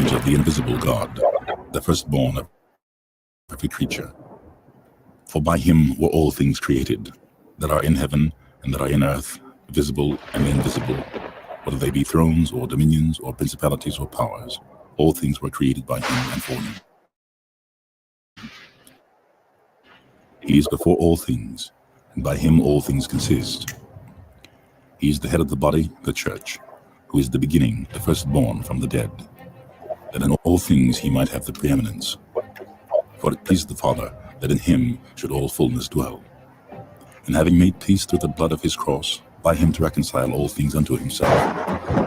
image of the invisible God, the firstborn of every creature. For by him were all things created, that are in heaven and that are in earth, visible and invisible, whether they be thrones or dominions or principalities or powers. All things were created by him and for him. He is before all things, and by him all things consist. He is the head of the body, the church, who is the beginning, the firstborn from the dead, that in all things he might have the preeminence. For it pleased the Father that in him should all fullness dwell. And having made peace through the blood of his cross, by him to reconcile all things unto himself.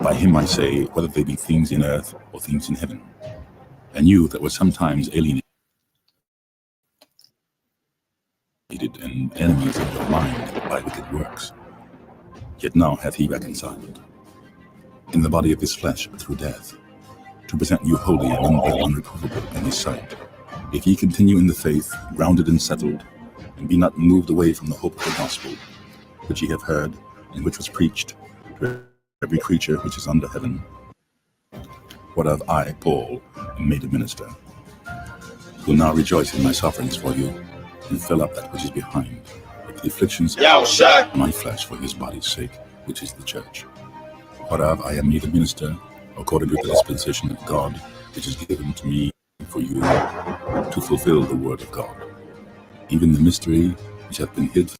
By him I say, whether they be things in earth or things in heaven. And you that were sometimes alienated and enemies of your mind by wicked works, yet now hath he reconciled in the body of his flesh through death, to present you holy and unreprovable in his sight. If ye continue in the faith, grounded and settled, and be not moved away from the hope of the gospel, which ye have heard, and which was preached to every creature which is under heaven, whereof I, Paul, am made a minister, will now rejoice in my sufferings for you, and fill up that which is behind, with the afflictions of my flesh for his body's sake, which is the church. Whereof I am made a minister, according to the dispensation of God, which is given to me for you, to fulfill the word of God, even the mystery which hath been hid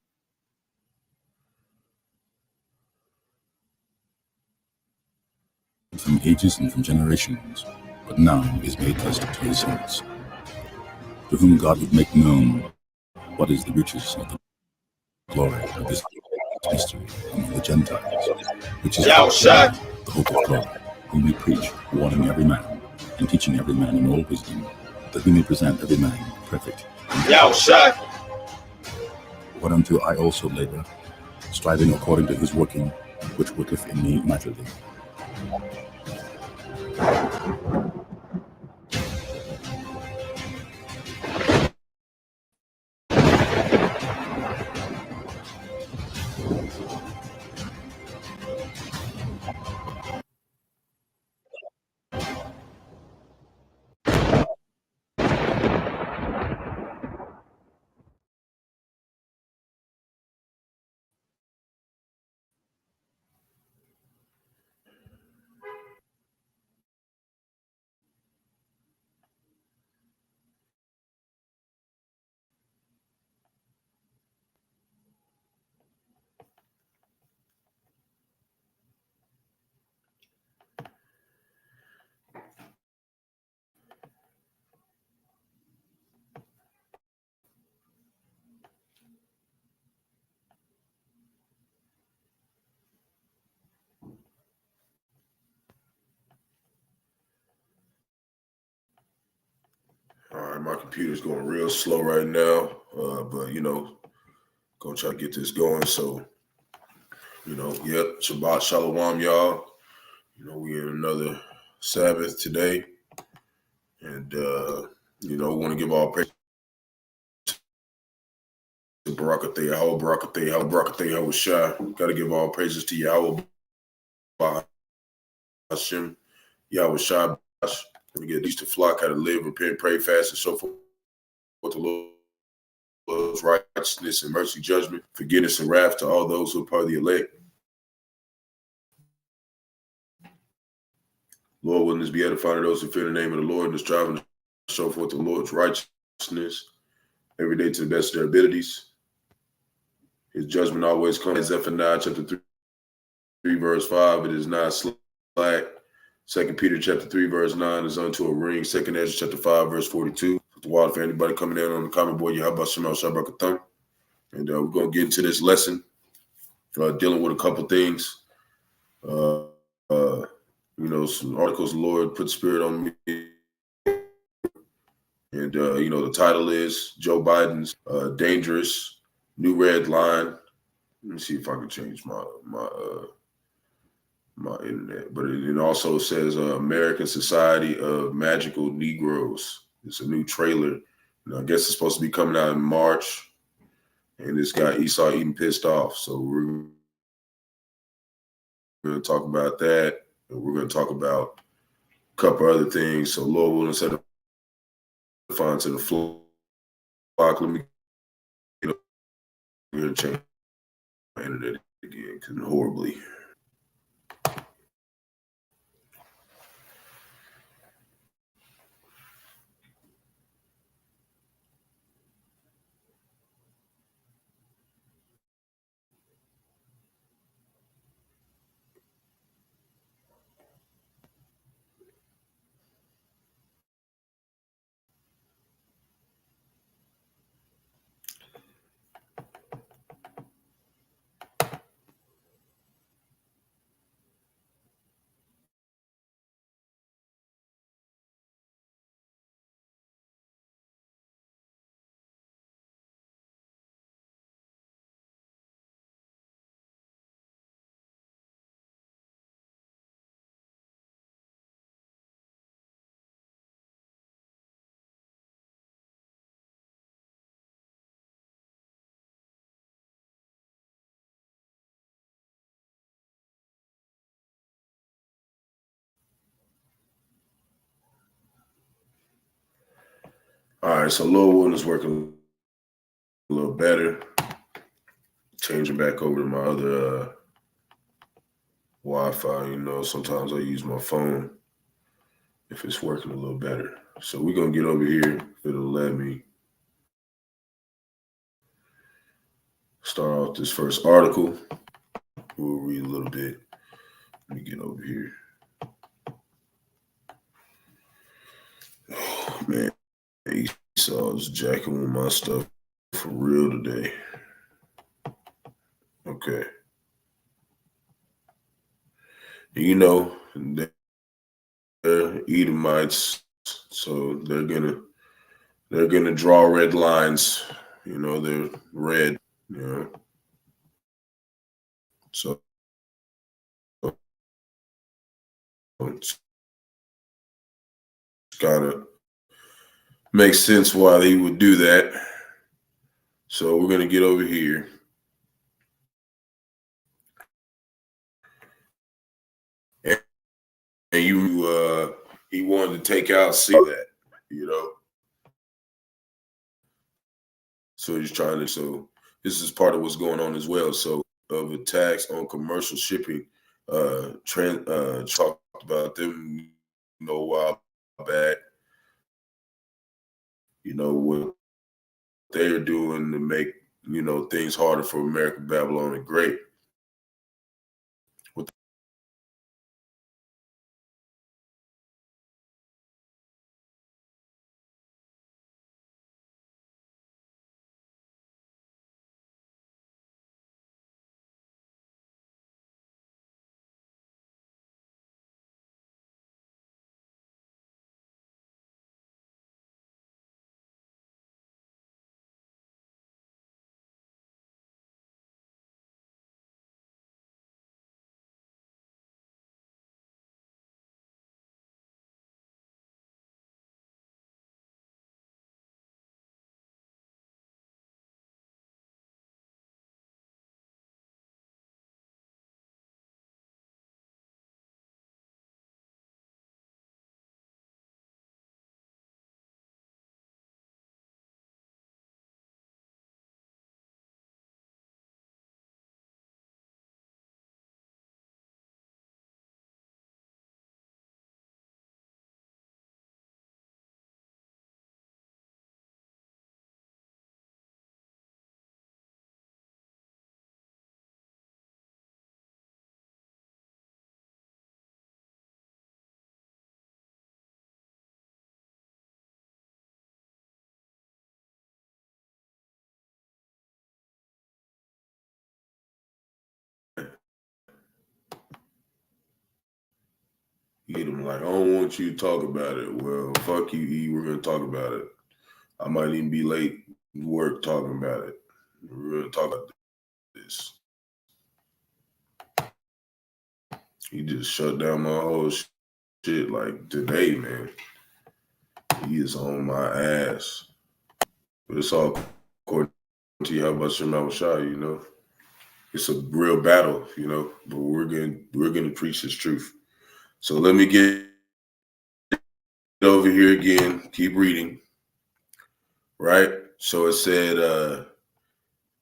from ages and from generations, but now is made manifest to his saints, to whom God would make known what is the riches of the glory of this mystery among the Gentiles, which is the hope of glory, whom we preach, warning every man, and teaching every man in all wisdom, that we may present every man perfect. Whereunto I also labor, striving according to his working, which worketh in me mightily. All right, my computer's going real slow right now, but gonna try to get this going. So, yep, Shabbat Shalom, y'all. We in another Sabbath today, and we want to give all praise to Barak, Yahawah, Barak, Yahawah, Barak, Yahawashi. Got to give all praises to Yahawah, Bahasham, Yahawashi. We get these to flock, how to live, repent, pray, fast, and so forth. With the Lord's righteousness and mercy, judgment, forgiveness and wrath to all those who are part of the elect. Lord, willing this be edifying to those who fear the name of the Lord and is striving to show forth the Lord's righteousness every day to the best of their abilities. His judgment always comes. Zephaniah chapter 3, verse 5, it is not slack. 2 Peter chapter 3, verse 9 is unto a ring. 2 Ezra chapter 5, verse 42. The water for anybody coming in on the comment board, Yahawah, Atham. And we're going to get into this lesson, dealing with a couple things. Some articles the Lord put spirit on me. And, the title is Joe Biden's Dangerous New Red Line. Let me see if I can change my internet. But it also says American Society of Magical Negroes. It's a new trailer. I guess it's supposed to be coming out in March. And this guy Esau eating pissed off. So we're going to talk about that. And we're going to talk about couple other things. So Lord willing, set up fine to the flock. Let me get up here and change my internet again, because horribly. All right, so Lord willing is working a little better. Changing back over to my other Wi-Fi. You know, sometimes I use my phone if it's working a little better. So we're gonna get over here. It'll let me start off this first article. We'll read a little bit. Let me get over here. Oh man, Esau's jacking with my stuff for real today. Okay. You know, they're Edomites, so they're gonna draw red lines. You know, they're red. You know, so it's gotta make sense why he would do that. So we're gonna get over here. And he wanted to take out see that, you know. So he's trying to. So this is part of what's going on as well. So of attacks on commercial shipping, talked about them, you know, a while back. You know what they're doing to make, you know, things harder for America, Babylon, and Great. With Edom, like, I don't want you to talk about it. Well, fuck you, E. We're gonna talk about it. I might even be late to work talking about it. We're gonna talk about this. He just shut down my whole shit like today, man. He is on my ass. But it's all according to Yahawashi, you know. It's a real battle, you know, but we're gonna preach his truth. So let me get over here again, keep reading, right? So it said,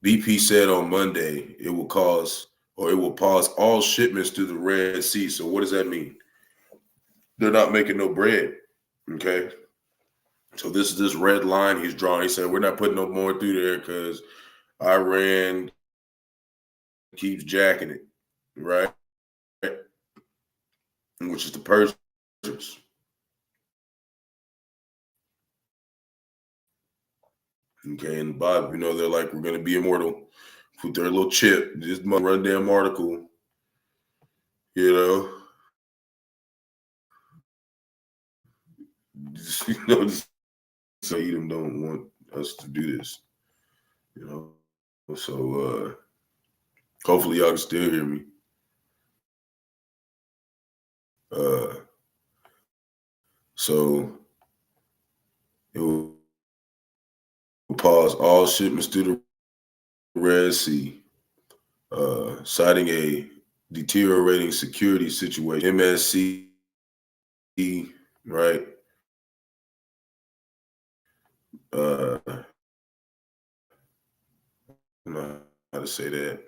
BP said on Monday it will pause all shipments through the Red Sea. So what does that mean? They're not making no bread, okay? So this is this red line he's drawing. He said we're not putting no more through there because Iran keeps jacking it, right? Which is the Persians. Okay, in the Bible, they're like, we're going to be immortal. Put their little chip, just run damn article, you know. Just so Edom don't want us to do this, So hopefully y'all can still hear me. So it will pause all shipments through the Red Sea, citing a deteriorating security situation. MSC, right? I don't know how to say that.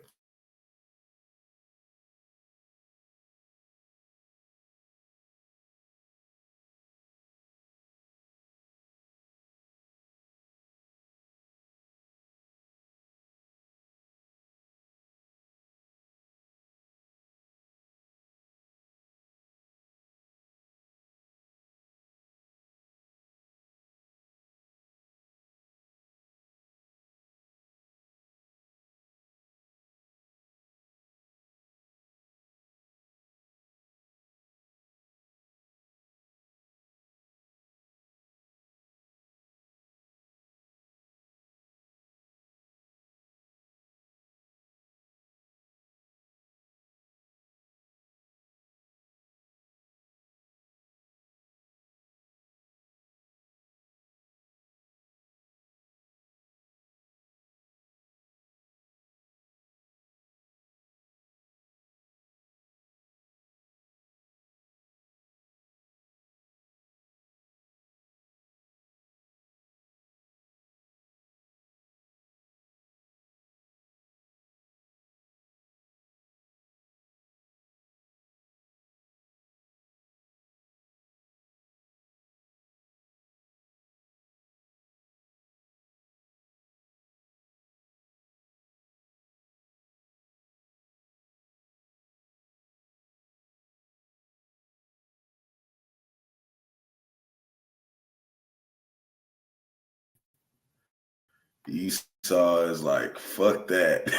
Esau is like, fuck that.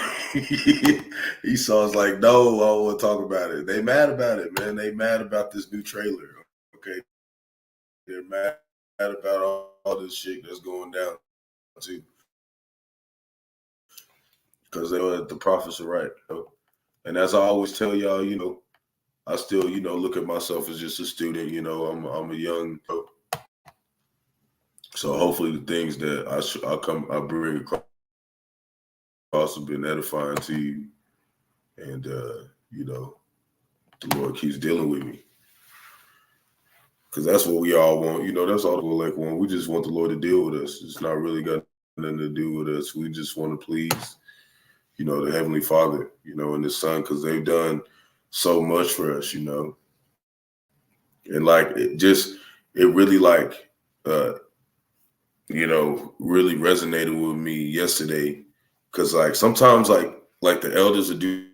Esau is like, no, I don't want to talk about it. They mad about it, man. They mad about this new trailer. Okay. They're mad about all this shit that's going down too. Because they know that the prophets are right. And as I always tell y'all, I still, look at myself as just a student, I'm a young, so hopefully the things that I bring across have been edifying to you. And, the Lord keeps dealing with me. Because that's what we all want. That's all we want. We just want the Lord to deal with us. It's not really got nothing to do with us. We just want to please, the Heavenly Father, and His Son, because they've done so much for us, And like, it really like, really resonated with me yesterday. Because like sometimes like the elders would do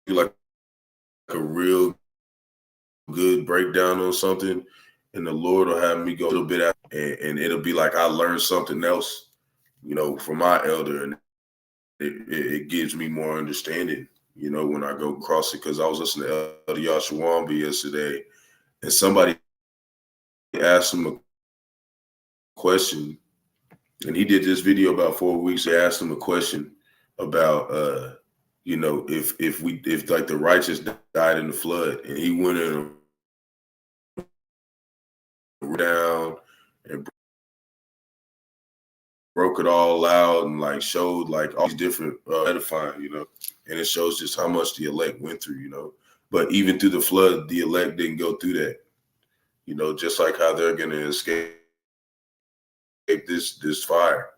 like a real good breakdown on something, and the Lord will have me go a little bit out, and it'll be like I learned something else, from my elder, and it gives me more understanding, when I go across it. Because I was listening to Elder Yahawah yesterday, and somebody asked him a question, and he did this video about 4 weeks. They asked him a question about, if like the righteous died in the flood, and he went in down and broke it all out and like showed like all these different edifying, and it shows just how much the elect went through, But even through the flood, the elect didn't go through that. You know, just like how they're going to escape this fire.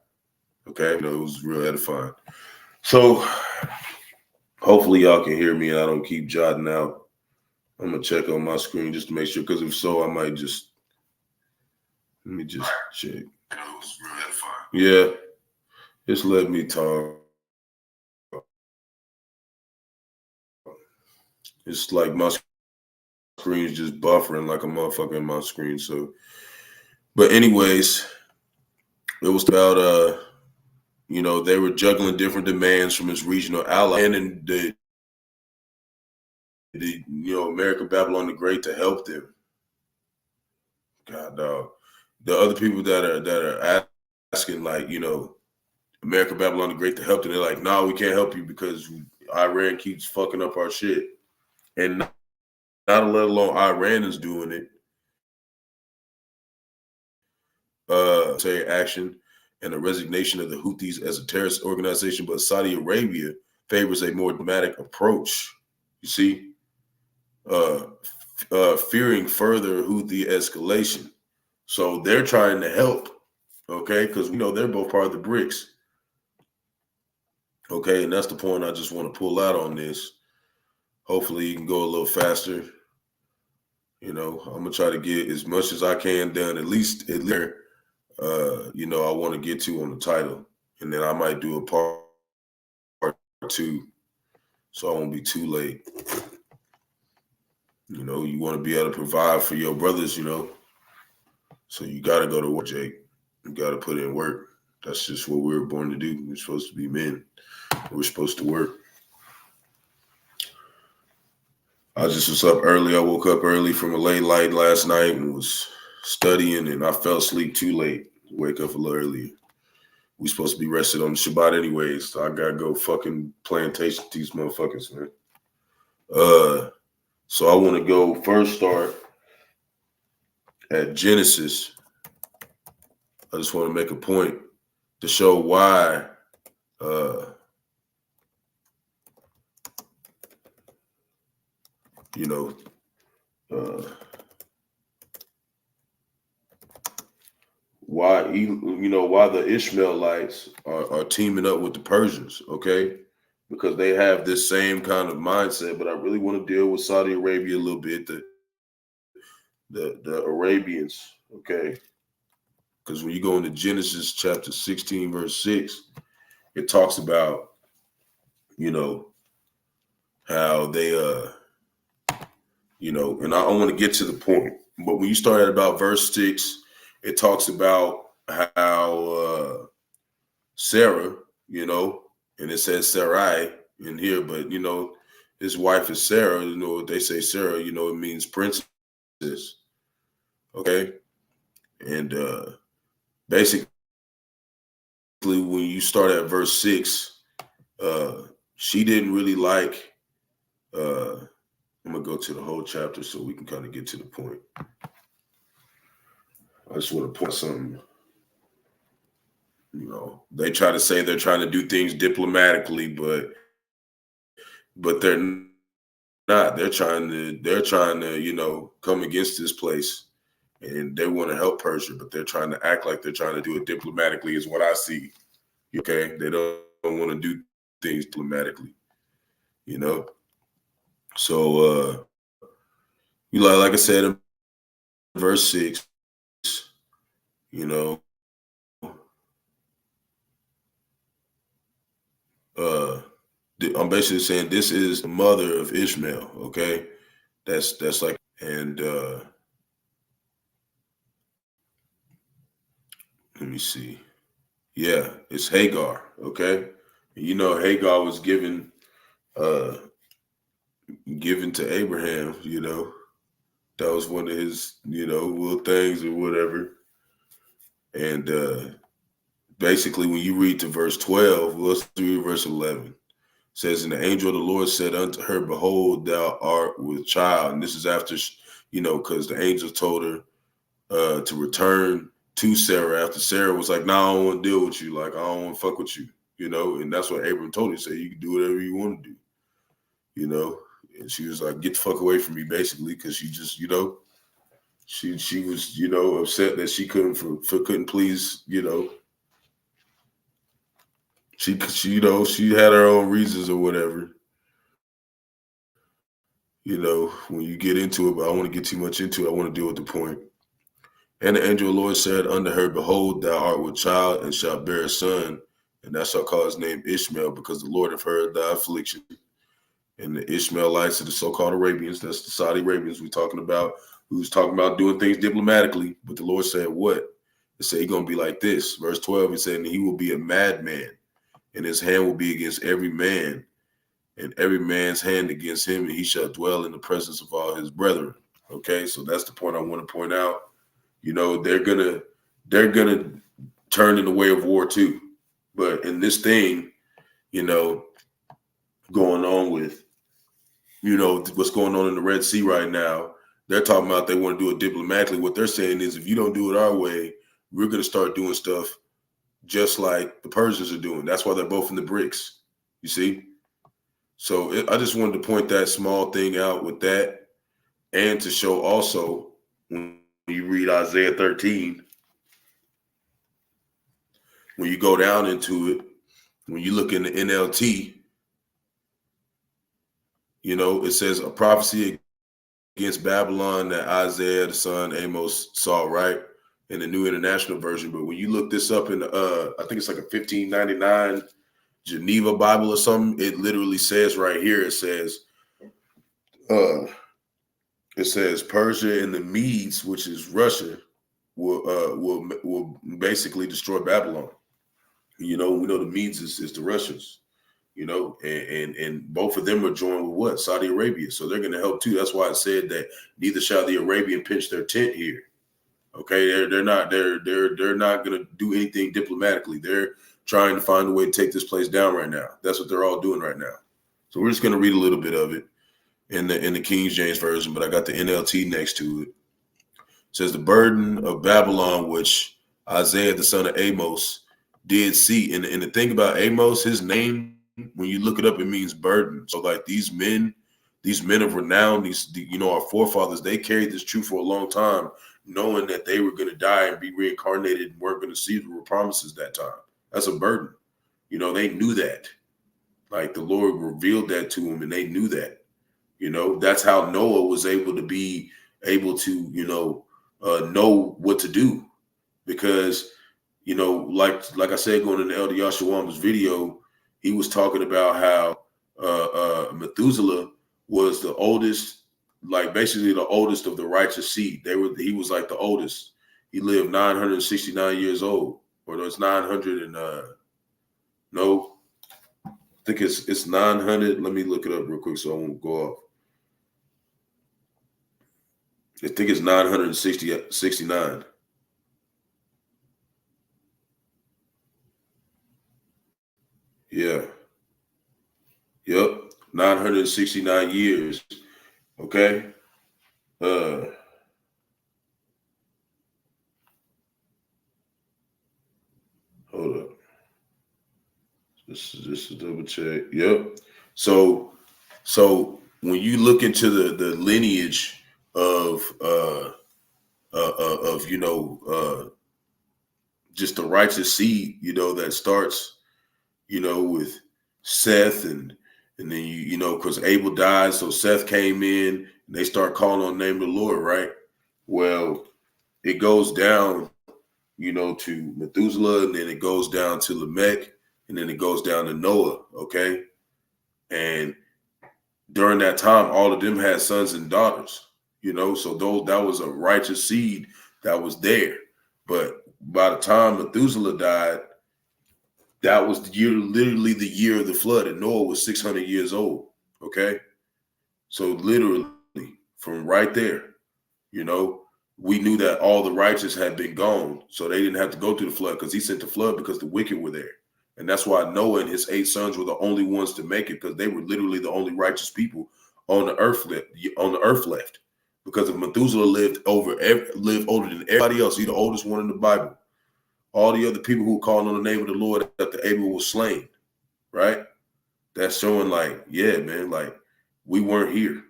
Okay, you know, it was real edifying. So hopefully y'all can hear me and I don't keep jotting out. I'm gonna check on my screen just to make sure, because if so, I might just let me just check. It was real edifying. Yeah, just let me talk. It's like my screen's just buffering like a motherfucker in my screen. So, but anyways, it was about you know, they were juggling different demands from his regional ally and in the you know, America Babylon the Great to help them. God dog. The other people that are asking, like, you know, America Babylon the Great to help them, they're like, no, we can't help you because Iran keeps fucking up our shit. And not let alone Iran is doing it. Say action and the resignation of the Houthis as a terrorist organization, but Saudi Arabia favors a more diplomatic approach. You see, fearing further Houthi escalation. So they're trying to help, okay, because we know they're both part of the BRICS. Okay, and that's the point I just want to pull out on this. Hopefully you can go a little faster. You know, I'm gonna try to get as much as I can done, at least you know, I want to get to on the title, and then I might do a part two, so I won't be too late. You know, you want to be able to provide for your brothers, you know, so you got to go to work, Jake. You got to put in work. That's just what we were born to do. We're supposed to be men. We're supposed to work. I just was up early. I woke up early from a late light last night and was studying, and I fell asleep too late. Wake up a little earlier. We supposed to be rested on the Shabbat anyways, so I gotta go fucking plantation with these motherfuckers, man. So I want to go first start at Genesis. I just want to make a point to show why you know, why the Ishmaelites are teaming up with the Persians, okay? Because they have this same kind of mindset. But I really want to deal with Saudi Arabia a little bit, the Arabians, okay? Because when you go into Genesis chapter 16, verse 6, it talks about, you know, how they you know, and I want to get to the point. But when you start at about verse 6, it talks about how Sarah, you know, and it says Sarai in here, but, you know, his wife is Sarah. You know, they say Sarah, you know, it means princess. Okay. And basically, when you start at verse 6, she didn't really like, I'm going to go to the whole chapter so we can kind of get to the point. I just want to point something. You know, they try to say they're trying to do things diplomatically, but they're not. They're trying to, you know, come against this place, and they want to help Persia, but they're trying to act like they're trying to do it diplomatically, is what I see. Okay, they don't want to do things diplomatically, you know. So, you like I said in verse 6, you know, I'm basically saying this is the mother of Ishmael. Okay, that's like, and let me see. Yeah, it's Hagar. Okay, and you know Hagar was given to Abraham. You know, that was one of his, you know, little things or whatever. And basically, when you read to verse 12, let's read verse 11. It says, and the angel of the Lord said unto her, behold, thou art with child. And this is after, you know, because the angel told her to return to Sarah after Sarah was like, nah, I don't want to deal with you. Like, I don't want to fuck with you, you know? And that's what Abram told her. He said, you can do whatever you want to do, you know? And she was like, get the fuck away from me, basically, because she just, she was, upset that she couldn't please, she she had her own reasons or whatever. When you get into it, but I don't want to get too much into it. I want to deal with the point. And the angel of the Lord said unto her, behold, thou art with child and shalt bear a son, and thou shalt call his name Ishmael, because the Lord hath heard thy affliction. And the Ishmaelites are the so-called Arabians, that's the Saudi Arabians we talking about, who's talking about doing things diplomatically. But the Lord said what? It said he's going to be like this. Verse 12, he said, and he will be a madman, and his hand will be against every man, and every man's hand against him, and he shall dwell in the presence of all his brethren. Okay, so that's the point I want to point out. They're gonna turn in the way of war too. But in this thing, going on with, what's going on in the Red Sea right now, they're talking about they want to do it diplomatically. What they're saying is, if you don't do it our way, we're gonna start doing stuff just like the Persians are doing. That's why they're both in the BRICS. You see? So I just wanted to point that small thing out with that, and to show also when you read Isaiah 13, when you go down into it, when you look in the NLT, it says a prophecy against Babylon that Isaiah the son Amos saw, right, in the New International Version. But when you look this up in I think it's like a 1599 Geneva Bible or something, it literally says right here, it says Persia and the Medes, which is Russia, will basically destroy Babylon. We know the Medes is the Russians, and both of them are joined with what? Saudi Arabia. So they're going to help too. That's why it said that neither shall the Arabian pitch their tent here. Okay, they're not going to do anything diplomatically. They're trying to find a way to take this place down right now. That's what they're all doing right now. So we're just going to read a little bit of it in the King James Version, but I got the NLT next to it. It says the burden of Babylon, which Isaiah the son of Amos did see. And the thing about Amos, his name, when you look it up, it means burden. So like these men of renown, our forefathers, they carried this truth for a long time, knowing that they were going to die and be reincarnated and weren't going to see the promises that time. That's a burden. They knew that. Like the Lord revealed that to them, and they knew that. That's how Noah was able to know what to do, because like I said, going into Elder Yahawah's video, he was talking about how Methuselah was the oldest, like basically the oldest of the righteous seed. He was like the oldest. He lived 969 years old, or it's 900 and no, I think it's 900. Let me look it up real quick so I won't go off. I think it's 969. Yeah. Yep. 969 years. Okay. Hold up. This is double check. Yep. So when you look into the lineage of just the righteous seed, that starts, with Seth, and then because Abel died, so Seth came in, and they start calling on the name of the Lord, right? Well, it goes down, to Methuselah, and then it goes down to Lamech, and then it goes down to Noah, okay? And during that time, all of them had sons and daughters, so that was a righteous seed that was there. But by the time Methuselah died, that was literally the year of the flood, and Noah was 600 years old, okay? So literally from right there, we knew that all the righteous had been gone, so they didn't have to go through the flood, because he sent the flood because the wicked were there. And that's why Noah and his 8 sons were the only ones to make it, because they were literally the only righteous people on the earth left. Because if Methuselah lived older than everybody else, he's the oldest one in the Bible. All the other people who called on the name of the Lord after Abel was slain, right? That's showing like, yeah, man, like we weren't here,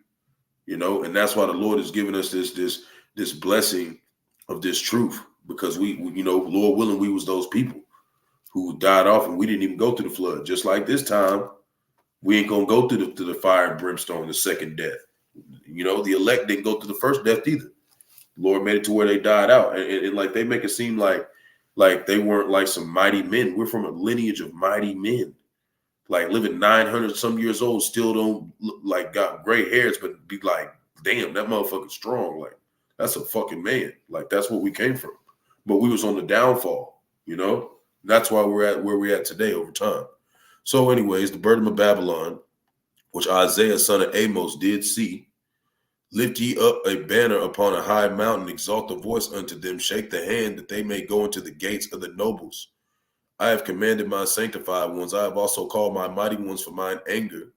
you know, and that's why the Lord has given us this blessing of this truth, because we you know, Lord willing, we was those people who died off and we didn't even go through the flood. Just like this time, we ain't gonna go through the fire and brimstone, the second death. You know, the elect didn't go through the first death either. The Lord made it to where they died out, and like they make it seem like they weren't like some mighty men. We're from a lineage of mighty men, like living 900 some years old, still don't look like got gray hairs, but be like, damn, that motherfucker's strong. Like, that's a fucking man. Like, that's what we came from. But we was on the downfall, you know? That's why we're at where we're at today over time. So anyways, the burden of Babylon, which Isaiah, son of Amos, did see. Lift ye up a banner upon a high mountain, exalt the voice unto them, shake the hand that they may go into the gates of the nobles. I have commanded my sanctified ones. I have also called my mighty ones for mine anger,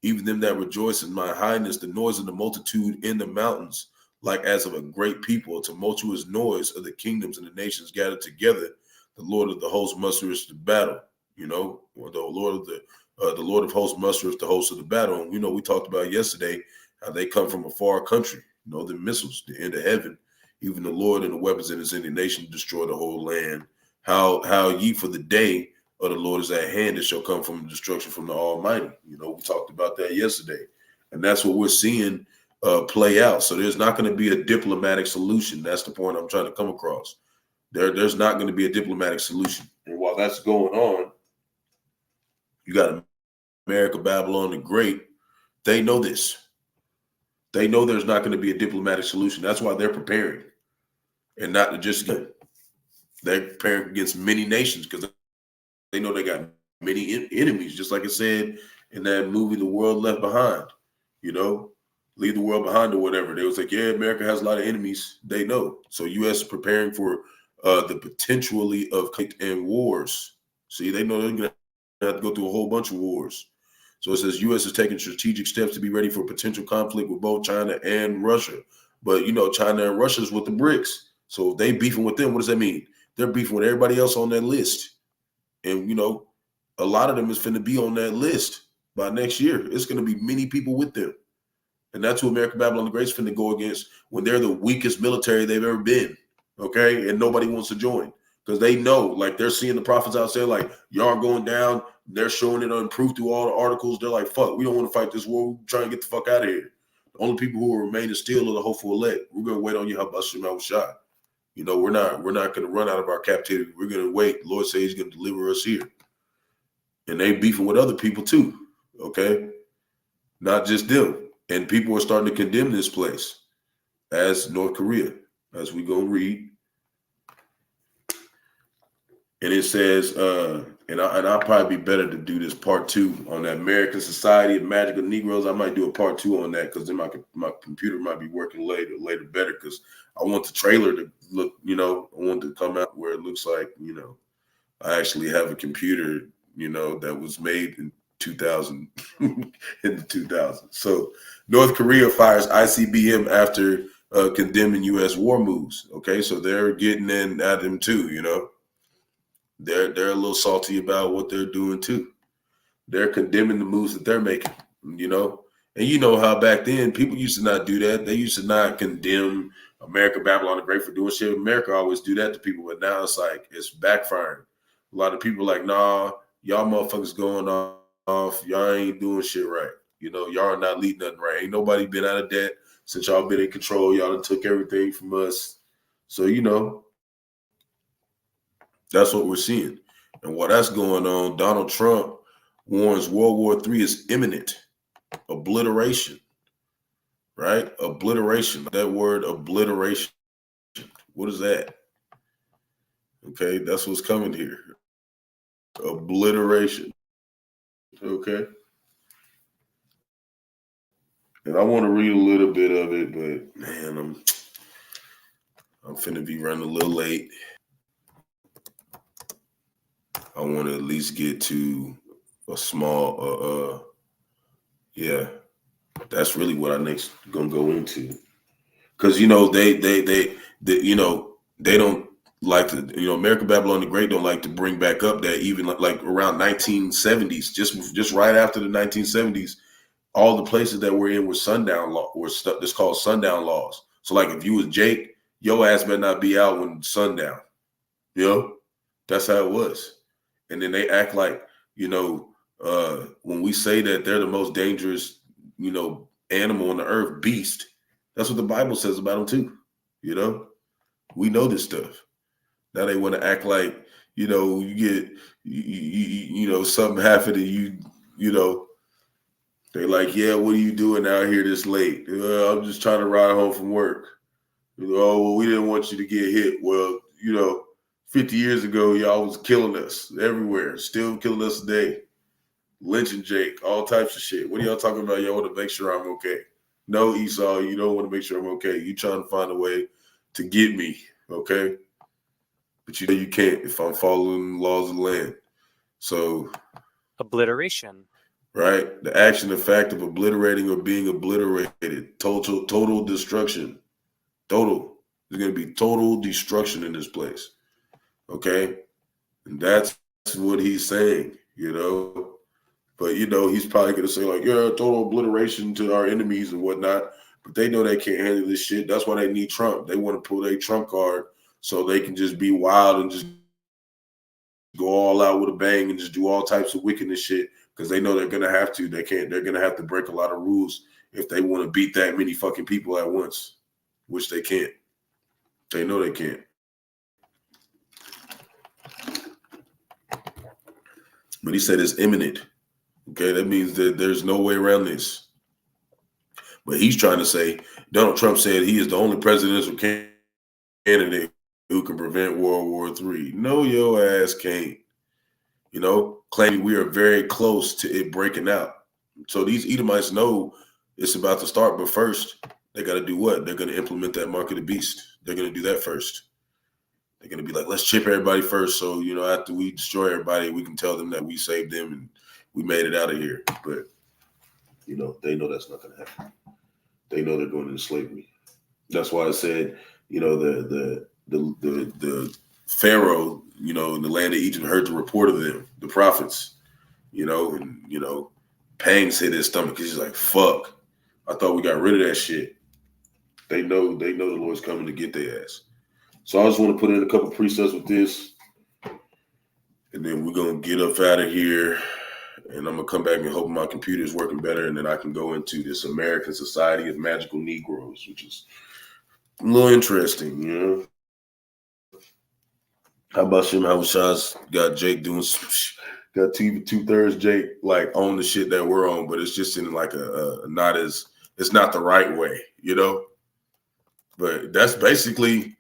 even them that rejoice in my highness, the noise of the multitude in the mountains, like as of a great people, a tumultuous noise of the kingdoms and the nations gathered together. The Lord of the hosts mustereth to battle. You know, or the Lord of hosts mustereth the host of the battle. And you know, we talked about yesterday how they come from a far country. You know, the missiles, the end of heaven. Even the Lord and the weapons in his indignation destroy the whole land. How ye for the day of the Lord is at hand, it shall come from destruction from the Almighty. You know, we talked about that yesterday. And that's what we're seeing play out. So there's not going to be a diplomatic solution. That's the point I'm trying to come across. There's not going to be a diplomatic solution. And while that's going on, you got America, Babylon the Great. They know this. They know there's not going to be a diplomatic solution. That's why they're preparing. And not to just get, they're preparing against many nations because they know they got many enemies, just like it said in that movie, The World Left Behind, you know, leave the world behind or whatever. They was like, yeah, America has a lot of enemies. They know. So U.S. is preparing for the potentially of and wars. See, they know they're going to have to go through a whole bunch of wars. So it says U.S. is taking strategic steps to be ready for potential conflict with both China and Russia. But, you know, China and Russia is with the BRICS. So if they beefing with them, what does that mean? They're beefing with everybody else on that list. And, you know, a lot of them is finna be on that list by next year. It's going to be many people with them. And that's who America, Babylon the Great is finna go against when they're the weakest military they've ever been. Okay. And nobody wants to join because they know, like, they're seeing the prophets out there, like, y'all going down. They're showing it on proof through all the articles. They're like, fuck, we don't want to fight this war. We're trying to get the fuck out of here. The only people who will remain is still are the hopeful elect. We're going to wait on Yahawashi. You know, we're not going to run out of our captivity. We're going to wait. The Lord says he's going to deliver us here. And they beefing with other people too. Okay. Not just them. And people are starting to condemn this place as North Korea, as we go read. And it says, and I'll probably be better to do this part 2 on the American Society of Magical Negroes. I might do a part 2 on that because then my computer might be working later better because I want the trailer to look, you know, I want it to come out where it looks like, you know, I actually have a computer, you know, that was made in 2000, in the 2000s. So North Korea fires ICBM after condemning U.S. war moves. Okay, so they're getting in at them too, you know. They're a little salty about what they're doing too. They're condemning the moves that they're making, you know. And you know how back then people used to not do that. They used to not condemn America, Babylon the Great for doing shit. America always do that to people, but now it's like it's backfiring. A lot of people are like, nah, y'all motherfuckers going off. Y'all ain't doing shit right. You know, y'all are not leading nothing right. Ain't nobody been out of debt since y'all been in control. Y'all done took everything from us. So, you know, that's what we're seeing. And while that's going on, Donald Trump warns World War III is imminent. Obliteration, right? Obliteration. That word obliteration. What is that? Okay, that's what's coming here. Obliteration. Okay. And I want to read a little bit of it, but man, I'm finna be running a little late. I want to at least get to a small, yeah, that's really what I next gonna go into. Cause you know, they you know, they don't like to, you know, America, Babylon the Great don't like to bring back up that even like around 1970s, just right after the 1970s, all the places that we're in were sundown law, were stuff that's called sundown laws. So like if you was Jake, your ass better not be out when sundown. You know, that's how it was. And then they act like, when we say that they're the most dangerous, animal on the earth, beast, that's what the Bible says about them too. We know this stuff. Now they want to act like, you get, something happened to you, they're like, yeah, what are you doing out here this late? I'm just trying to ride home from work. Oh, well, we didn't want you to get hit. Well, 50 years ago, y'all was killing us everywhere, still killing us today. Lynching Jake, all types of shit. What are y'all talking about? Y'all want to make sure I'm okay. No, Esau, you don't want to make sure I'm okay. You trying to find a way to get me, okay? But you can't if I'm following the laws of the land. So obliteration. Right? The action, the fact of obliterating or being obliterated. Total destruction. Total. There's going to be total destruction in this place. Okay? And that's what he's saying, But, he's probably going to say, like, yeah, total obliteration to our enemies and whatnot. But they know they can't handle this shit. That's why they need Trump. They want to pull their Trump card so they can just be wild and just go all out with a bang and just do all types of wickedness shit because they know they're going to have to. They're going to have to break a lot of rules if they want to beat that many fucking people at once, which they can't. They know they can't. But he said it's imminent. Okay, that means that there's no way around this. But he's trying to say, Donald Trump said he is the only presidential candidate who can prevent World War III. No, your ass can't. Claiming we are very close to it breaking out. So these Edomites know it's about to start, but first, they got to do what? They're going to implement that mark of the beast. They're going to do that first. They're going to be like, let's chip everybody first. So, after we destroy everybody, we can tell them that we saved them and we made it out of here. But, they know that's not going to happen. They know they're going into slavery. That's why I said, the Pharaoh, in the land of Egypt heard the report of them, the prophets, and pangs hit his stomach because he's like, fuck, I thought we got rid of that shit. They know the Lord's coming to get their ass. So I just want to put in a couple precepts with this, and then we're going to get up out of here, and I'm going to come back and hope my computer is working better, and then I can go into this American Society of Magical Negroes, which is a little interesting, How about Yahawashi got Jake doing got 2/3 Jake like on the shit that we're on, but it's just in like it's not the right way, But that's basically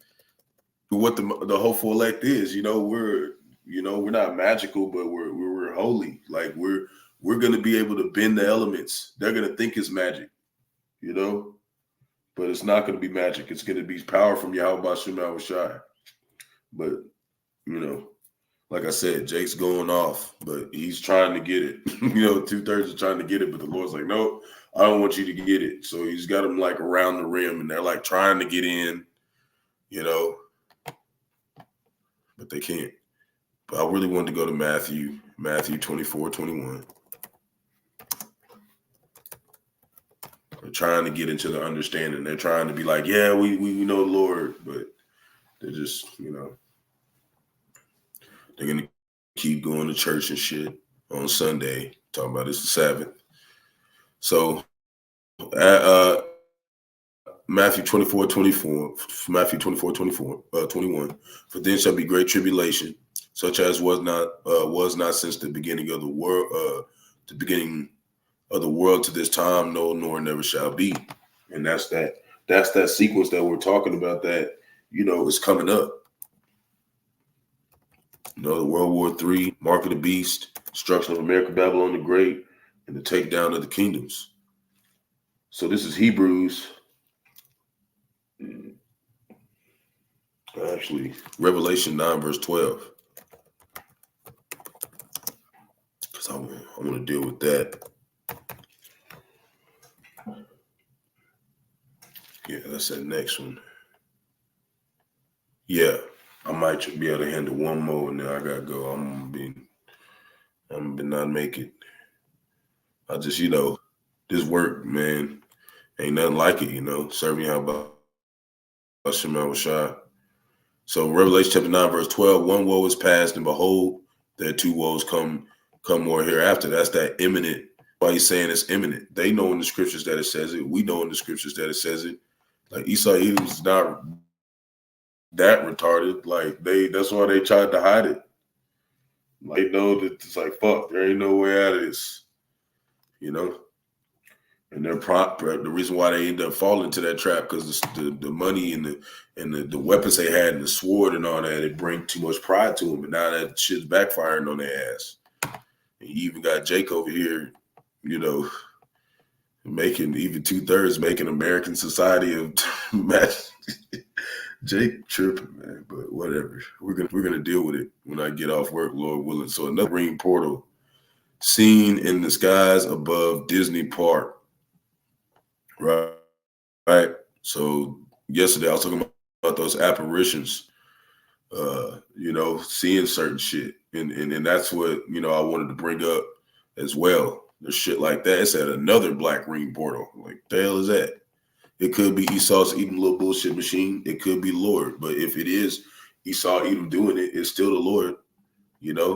what the hopeful elect is. We're not magical, but we're holy. Like we're gonna be able to bend the elements. They're gonna think it's magic, but it's not gonna be magic. It's gonna be power from Yahawashi. But like I said, Jake's going off, but he's trying to get it. 2/3 are trying to get it, but the Lord's like, no, I don't want you to get it. So he's got them like around the rim, and they're like trying to get in, but they can't. But I really wanted to go to Matthew 24:21. They're trying to get into the understanding. They're trying to be like, yeah, we know the Lord, but they're just, they're going to keep going to church and shit on Sunday, talking about it's the Sabbath. So, Matthew 24:21. For then shall be great tribulation, such as was not since the beginning of the world to this time, no, nor never shall be. And that's that sequence that we're talking about that, is coming up. The World War III, Mark of the Beast, destruction of America, Babylon the Great, and the takedown of the kingdoms. So this is Hebrews, actually, Revelation 9, verse 12. Because I want to deal with that. Yeah, that's that next one. Yeah. I might be able to handle one more, and then I gotta go. I'm gonna not make it. I just, this work, man, ain't nothing like it, you know, serving Yahawah. So Revelation chapter 9, verse 12, one woe is past, and behold, there 2 woes come more hereafter. That's that imminent. Why he's saying it's imminent. They know in the scriptures that it says it. We know in the scriptures that it says it. Like Esau, he was not that retarded. Like that's why they tried to hide it. Like, they know that it's like, fuck, there ain't no way out of this, you know. And the reason why they end up falling into that trap, because the money and the weapons they had and the sword and all that, it bring too much pride to them. And now that shit's backfiring on their ass. And you even got Jake over here, you know, making even 2/3 making American society of match. Jake tripping, man, but whatever. We're gonna deal with it when I get off work, Lord willing. So another green portal seen in the skies above Disney Park. Right. So yesterday I was talking about those apparitions, you know, seeing certain shit. And that's what, you know, I wanted to bring up as well. There's shit like that. It's at another black green portal. Like, the hell is that? It could be Esau's Edom little bullshit machine. It could be Lord. But if it is Esau Edom doing it, it's still the Lord, you know,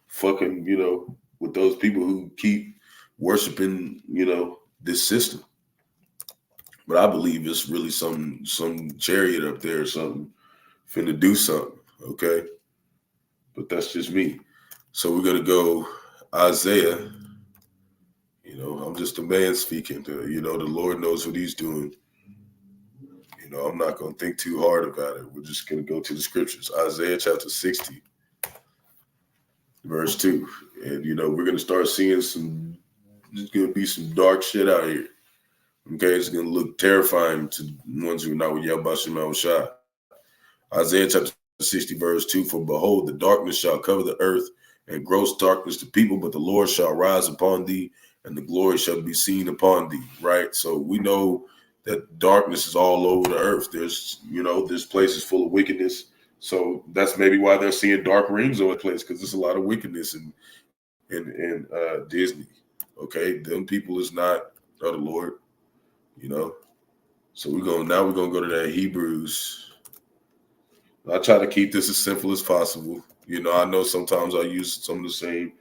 fucking, you know, with those people who keep worshiping, you know, this system. But I believe it's really some chariot up there or something finna do something, okay? But that's just me. So we're gonna go Isaiah. You know, I'm just a man speaking. You know, the Lord knows what he's doing. You know, I'm not gonna think too hard about it. We're just gonna go to the scriptures. Isaiah chapter 60, verse 2. And, you know, we're gonna start seeing there's gonna be some dark shit out here. Okay, it's going to look terrifying to ones who are not with Yahawashi. Isaiah chapter 60, verse 2, for behold, the darkness shall cover the earth, and gross darkness the people, but the Lord shall rise upon thee, and the glory shall be seen upon thee, right? So we know that darkness is all over the earth. There's, you know, this place is full of wickedness. So that's maybe why they're seeing dark rings over the place, because there's a lot of wickedness in Disney. Okay, them people is not of the Lord. You know, so we're gonna go to that Hebrews. I try to keep this as simple as possible. You know, I know sometimes I use some of the same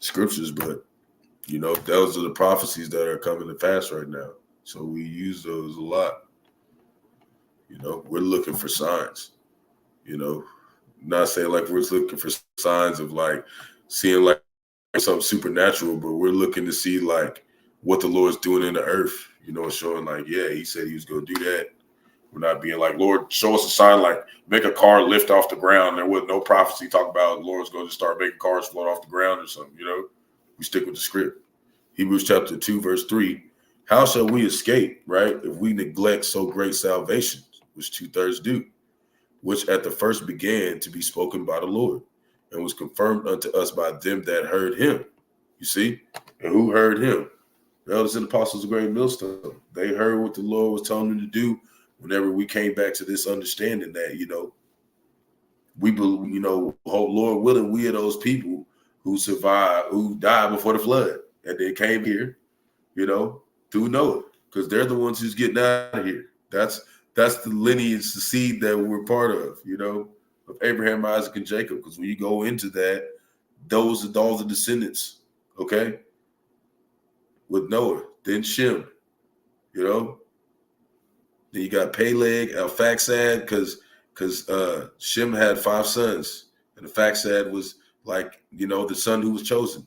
scriptures, but, you know, those are the prophecies that are coming to pass right now. So we use those a lot. You know, we're looking for signs. You know, not saying like we're looking for signs of like seeing like something supernatural, but we're looking to see like what the Lord's doing in the earth. You know, showing like, yeah, he said he was going to do that. We're not being like, Lord, show us a sign, like make a car lift off the ground. There was no prophecy talk about the Lord's going to start making cars float off the ground or something, you know. We stick with the script. Hebrews chapter 2, verse 3. How shall we escape, right, if we neglect so great salvation, which 2/3 do, which at the first began to be spoken by the Lord, and was confirmed unto us by them that heard him. You see? And who heard him? The elders and apostles of Great Millstone. They heard what the Lord was telling them to do whenever we came back to this understanding that, you know, we believe, you know, Lord willing, we are those people who survived, who died before the flood, and they came here, you know, through Noah, because they're the ones who's getting out of here. That's the lineage, the seed that we're part of, you know, of Abraham, Isaac, and Jacob. Because when you go into that, those are all the descendants, okay? With Noah, then Shem, you know. Then you got Peleg, Alfaxad, because Shem had 5 sons, and Alfaxad was like, you know, the son who was chosen.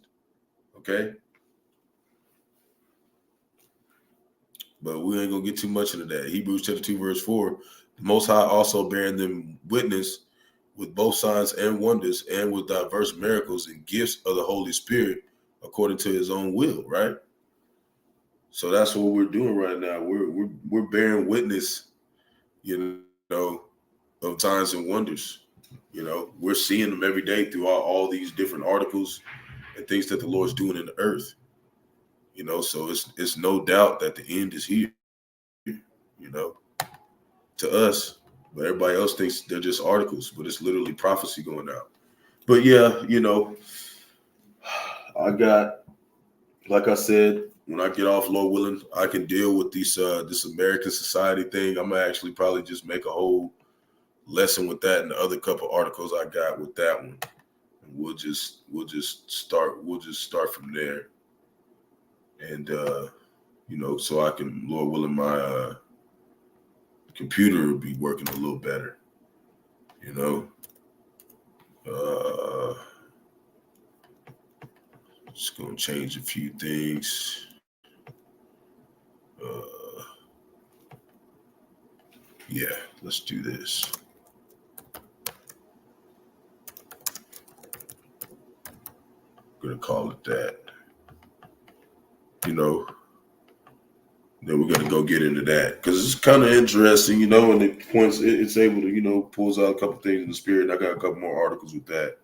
Okay. But we ain't gonna get too much into that. Hebrews chapter 2, verse 4. The Most High also bearing them witness with both signs and wonders, and with diverse miracles and gifts of the Holy Spirit, according to his own will, right? So that's what we're doing right now. We're bearing witness, you know, of signs and wonders. You know, we're seeing them every day through all these different articles and things that the Lord's doing in the earth. You know, so it's no doubt that the end is here, you know, to us. But everybody else thinks they're just articles, but it's literally prophecy going out. But yeah, you know, I got, like I said, when I get off, Lord willing, I can deal with this American society thing. I'm gonna actually probably just make a whole lesson with that and the other couple articles I got with that one. And we'll just start from there. And so I can, Lord willing, my computer will be working a little better. Just gonna change a few things. Yeah, let's do this. I'm gonna call it that. Then we're gonna go get into that because it's kind of interesting, and it's able to, pulls out a couple things in the spirit. And I got a couple more articles with that.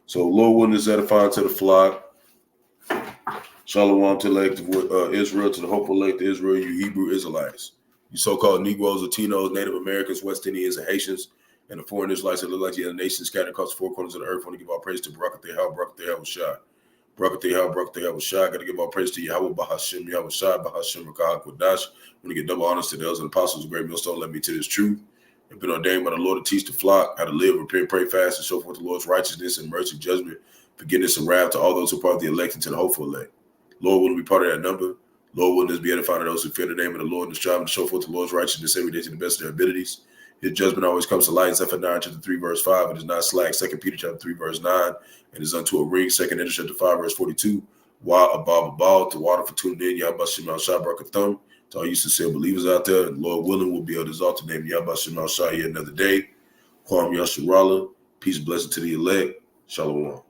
So, Lord willing, is edifying to the flock. Shalom to the elect of Israel, to the hopeful elect of Israel, you Hebrew Israelites, you so-called Negroes, Latinos, Native Americans, West Indians, and Haitians, and the foreign Israelites that look like the other nations scattered across the four corners of the earth. I want to give all praise to Barak, Yahawashi. Barak, Yahawashi. Got to give all praise to Yahawah, Bahasham, Bahasham, Qadash. I want to give double honors to the elders and apostles of great millstone. Let me to this truth. Have been ordained by the Lord to teach the flock how to live, repent, pray, fast, and show forth the Lord's righteousness and mercy, judgment, forgiveness, and wrath to all those who are part of the elect and to the hopeful elect. Lord, will be part of that number. Lord, will this be edifying to those who fear the name of the Lord and striving to show forth the Lord's righteousness every day to the best of their abilities. His judgment always comes to light. Zephaniah chapter 3, verse 5. It is not slack. 2 Peter chapter 3, verse 9. And is unto a ring. 2 Peter chapter 5, verse 42. Wa abab to water for tuning in. Yahawashi Barak Atham. To all you sincere believers out there, and Lord willing, we'll be able to exalt the name Yahawashi yet another day. Kwam Yasharala. Peace, blessing to the elect. Shalom.